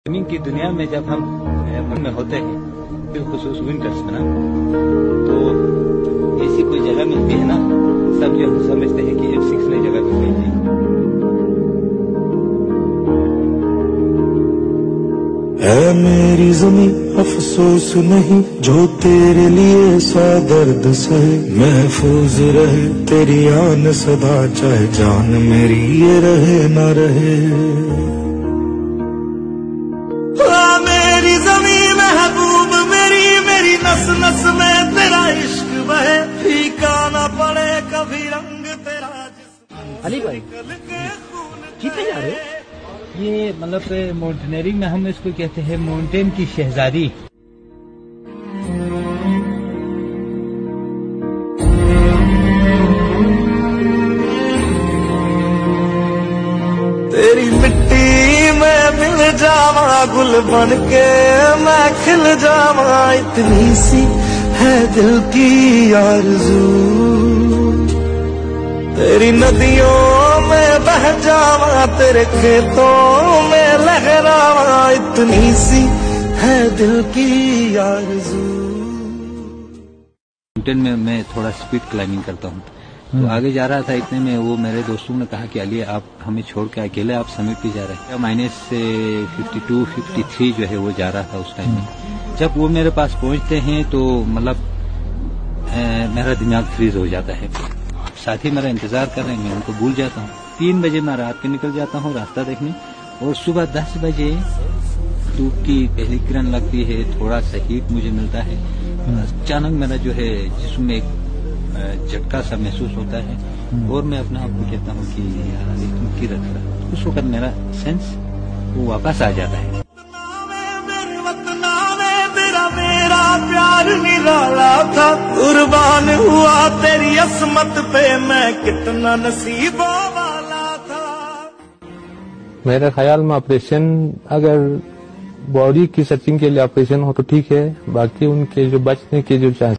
Swimming की दुनिया में जब हम मन में होते हैं, बिलखुसूस विंटर्स में ना, तो ऐसी कोई जगह मिलती है ना, सब जो समझते हैं कि F6 नई जगह पे मिल जाएगी। है मेरी ज़मीं अफसोस नहीं, जो तेरे लिए सौ दर्द सहे, महफूज रहे तेरी आन सदा, चाहे जान मेरी ये रहे न रहे। मेरी ज़मीं महबूब मेरी, मेरी नस नस में तेरा इश्क बहे, फीका न पड़े कभी रंग तेरा। अली भाई कितने जा रहे हो? ये मतलब माउंटेनियरिंग में हम इसको कहते हैं माउंटेन की शहजादी। तेरी मिट्टी में मिल जावा, गुल बन के मैं खिल जावा, इतनी सी है दिल की आरज़ू। तेरी नदियों में बह जावा, तेरे खेतों में लहरावा, इतनी सी है दिल की आरज़ू। माउंटेन में मैं थोड़ा स्पीड क्लाइंबिंग करता हूँ, तो आगे जा रहा था, इतने में वो मेरे दोस्तों ने कहा कि अली आप हमें छोड़ के अकेले आप समिट पे जा रहे हैं। माइनस 52, 53 जो है वो जा रहा था उस टाइम में। जब वो मेरे पास पहुंचते हैं तो मतलब मेरा दिमाग फ्रीज हो जाता है। साथी मेरा इंतजार कर रहे हैं, मैं उनको भूल जाता हूँ। 3 बजे मैं रात को निकल जाता हूँ रास्ता देखने, और सुबह 10 बजे धूप की पहली किरण लगती है, थोड़ा सा हीट मुझे मिलता है। अचानक मेरा जो है जिस्म में एक झटका सा महसूस होता है, और मैं अपने आप को कहता हूँ कि यार तुम की रख रहा। उस वक्त मेरा सेंस वो वापस आ जाता है। मेरा प्यार निराला था, कुर्बान हुआ तेरी असमत पे, मैं कितना नसीबों वाला था। मेरे ख्याल में ऑपरेशन, अगर बॉडी की सर्चिंग के लिए ऑपरेशन हो तो ठीक है, बाकी उनके जो बचने के जो चांस